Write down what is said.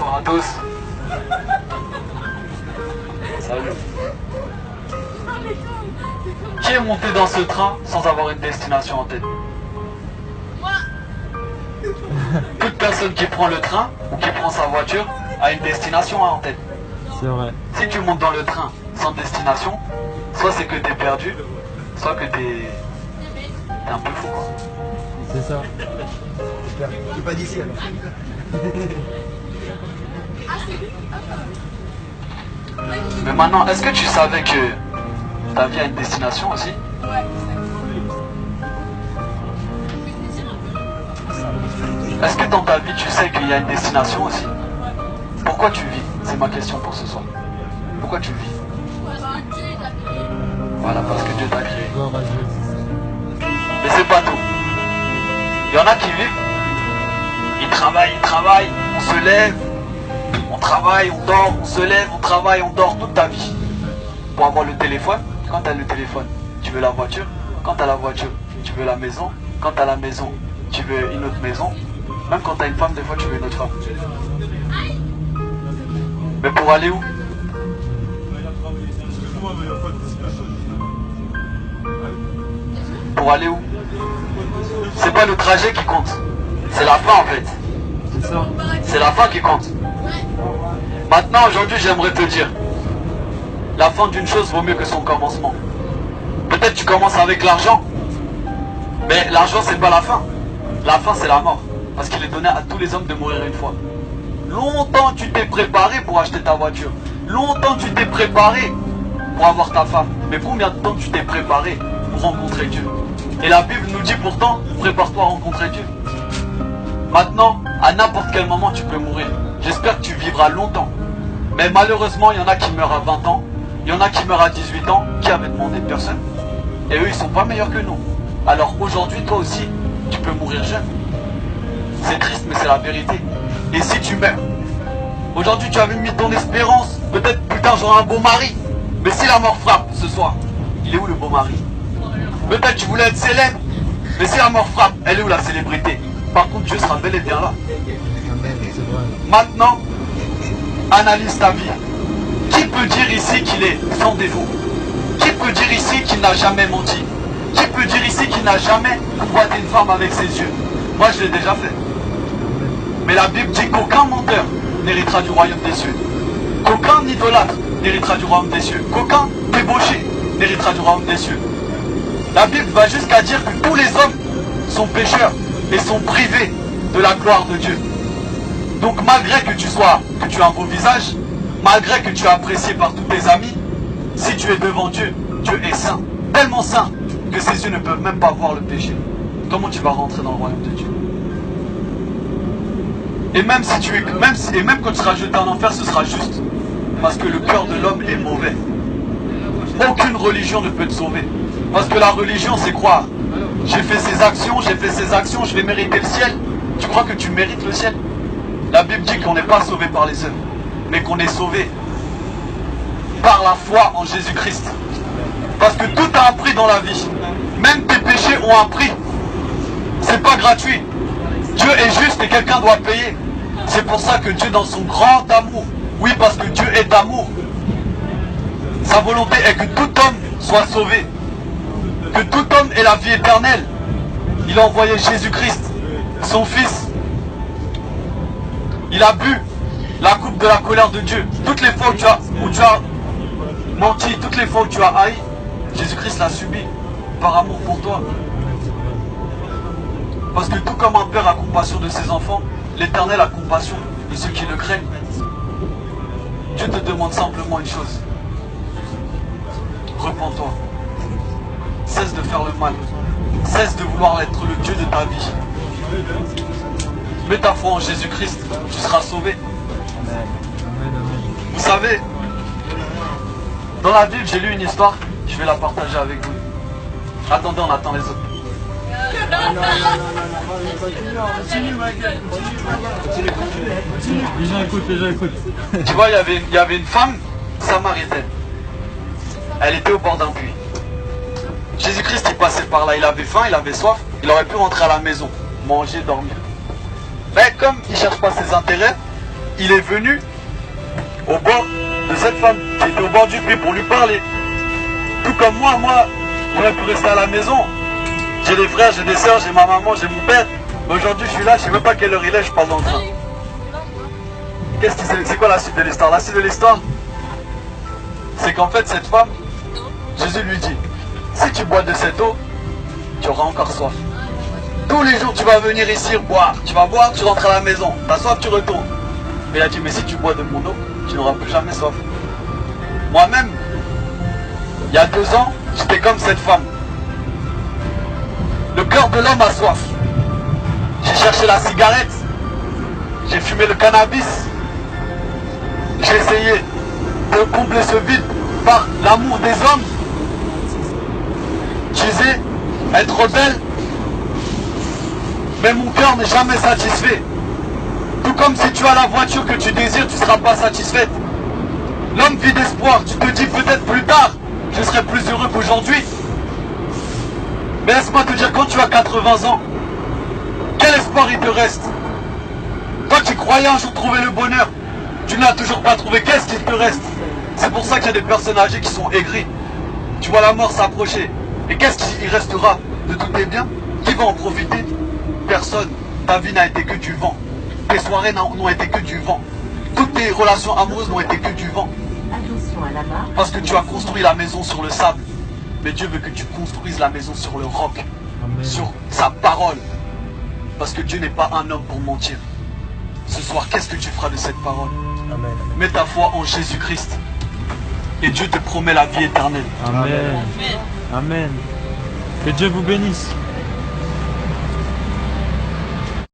Bonsoir à tous. Salut. Qui est monté dans ce train sans avoir une destination en tête? Toute personne qui prend le train ou qui prend sa voiture a une destination en tête. C'est vrai. Si tu montes dans le train sans destination, soit c'est que t'es perdu, soit que t'es un peu fou, quoi. C'est ça. T'es pas d'ici alors. Mais maintenant, est-ce que tu savais que ta vie a une destination aussi? Est-ce que dans ta vie tu sais qu'il y a une destination aussi? Pourquoi tu vis? C'est ma question pour ce soir. Pourquoi tu vis? Voilà, parce que Dieu t'a créé. Gloire à Dieu. Mais c'est pas tout. Il y en a qui vivent, ils travaillent, on se lève, on travaille, on dort, on se lève, on travaille, on dort toute ta vie. Pour avoir le téléphone, quand tu as le téléphone, tu veux la voiture. Quand tu as la voiture, tu veux la maison. Quand tu as la maison, tu veux une autre maison. Même quand tu as une femme, des fois tu veux une autre femme. Mais pour aller où? Pour aller où? C'est pas le trajet qui compte, c'est la fin en fait. C'est ça. C'est la fin qui compte. Maintenant, aujourd'hui, j'aimerais te dire, la fin d'une chose vaut mieux que son commencement. Peut-être tu commences avec l'argent, mais l'argent c'est pas la fin. La fin c'est la mort, parce qu'il est donné à tous les hommes de mourir une fois. Longtemps tu t'es préparé pour acheter ta voiture. Longtemps tu t'es préparé pour avoir ta femme. Mais combien de temps tu t'es préparé pour rencontrer Dieu? Et la Bible nous dit pourtant, prépare-toi à rencontrer Dieu. Maintenant, à n'importe quel moment tu peux mourir. J'espère que tu vivras longtemps. Mais malheureusement, il y en a qui meurent à 20 ans. Il y en a qui meurent à 18 ans, qui avaient demandé personne. Et eux, ils sont pas meilleurs que nous. Alors aujourd'hui, toi aussi, tu peux mourir jeune. C'est triste, mais c'est la vérité. Et si tu meurs, aujourd'hui tu avais mis ton espérance, peut-être putain j'aurai un beau mari. Mais si la mort frappe ce soir, il est où le beau mari? Peut-être tu voulais être célèbre, mais si la mort frappe, elle est où la célébrité? Par contre, Dieu sera bel et bien là. Amen, c'est vrai. Maintenant, analyse ta vie. Qui peut dire ici qu'il est sans défaut? Qui peut dire ici qu'il n'a jamais menti? Qui peut dire ici qu'il n'a jamais convoité une femme avec ses yeux? Moi, je l'ai déjà fait. Mais la Bible dit qu'aucun menteur n'héritera du royaume des cieux. Qu'aucun idolâtre n'héritera du royaume des cieux. Qu'aucun débauché n'héritera du royaume des cieux. La Bible va jusqu'à dire que tous les hommes sont pécheurs et sont privés de la gloire de Dieu. Donc malgré que tu aies un beau visage, malgré que tu es apprécié par tous tes amis, si tu es devant Dieu, Dieu est saint. Tellement saint que ses yeux ne peuvent même pas voir le péché. Comment tu vas rentrer dans le royaume de Dieu? Et même quand tu seras jeté en enfer, ce sera juste. Parce que le cœur de l'homme est mauvais. Aucune religion ne peut te sauver. Parce que la religion, c'est croire. J'ai fait ces actions, je vais mériter le ciel. Tu crois que tu mérites le ciel? La Bible dit qu'on n'est pas sauvé par les œuvres, mais qu'on est sauvé par la foi en Jésus-Christ. Parce que tout a un prix dans la vie. Même tes péchés ont un prix. C'est pas gratuit. Dieu est juste et quelqu'un doit payer. C'est pour ça que Dieu, dans son grand amour, oui, parce que Dieu est amour, sa volonté est que tout homme soit sauvé, que tout homme ait la vie éternelle. Il a envoyé Jésus-Christ, son Fils. Il a bu la coupe de la colère de Dieu. Toutes les fois où tu as menti, toutes les fois où tu as haï, Jésus-Christ l'a subi par amour pour toi. Parce que tout comme un père a compassion de ses enfants, l'Éternel a compassion de ceux qui le craignent. Dieu te demande simplement une chose. Repens-toi. Cesse de faire le mal. Cesse de vouloir être le Dieu de ta vie. Mets ta foi en Jésus-Christ, tu seras sauvé. Vous savez, dans la Bible, j'ai lu une histoire, je vais la partager avec vous. Attendez, on attend les autres. Les gens écoutent. Tu vois, il y avait une femme samaritaine. Elle était au bord d'un puits. Jésus-Christ, il passait par là, il avait faim, il avait soif, il aurait pu rentrer à la maison, manger, dormir. Mais comme il ne cherche pas ses intérêts, il est venu au bord de cette femme qui était au bord du puits pour lui parler. Tout comme moi, j'aurais pu rester à la maison. J'ai des frères, j'ai des soeurs, j'ai ma maman, j'ai mon père. Mais aujourd'hui, je suis là, je sais même pas quelle heure il est, je parle dans le train. C'est quoi la suite de l'histoire? La suite de l'histoire, c'est qu'en fait, cette femme, Jésus lui dit, si tu bois de cette eau, tu auras encore soif. Tous les jours, tu vas venir ici boire. Tu vas boire, tu rentres à la maison. T'as soif, tu retournes. Mais il a dit, mais si tu bois de mon eau, tu n'auras plus jamais soif. Moi-même, il y a 2 ans, j'étais comme cette femme. Le cœur de l'homme a soif. J'ai cherché la cigarette. J'ai fumé le cannabis. J'ai essayé de combler ce vide par l'amour des hommes. Je disais, être rebelle. Mais mon cœur n'est jamais satisfait. Tout comme si tu as la voiture que tu désires, tu ne seras pas satisfaite. L'homme vit d'espoir. Tu te dis peut-être plus tard, je serai plus heureux qu'aujourd'hui. Mais laisse-moi te dire, quand tu as 80 ans, quel espoir il te reste? Toi qui croyais un jour trouver le bonheur, tu ne l'as toujours pas trouvé. Qu'est-ce qu'il te reste? C'est pour ça qu'il y a des personnes âgées qui sont aigries. Tu vois la mort s'approcher. Et qu'est-ce qui restera de tous tes biens? Qui va en profiter? Personne. Ta vie n'a été que du vent. Tes soirées n'ont été que du vent. Toutes tes relations amoureuses n'ont été que du vent. Parce que tu as construit la maison sur le sable. Mais Dieu veut que tu construises la maison sur le roc. Amen. Sur sa parole. Parce que Dieu n'est pas un homme pour mentir. Ce soir, qu'est-ce que tu feras de cette parole? Amen. Mets ta foi en Jésus-Christ. Et Dieu te promet la vie éternelle. Amen. Amen. Que Dieu vous bénisse.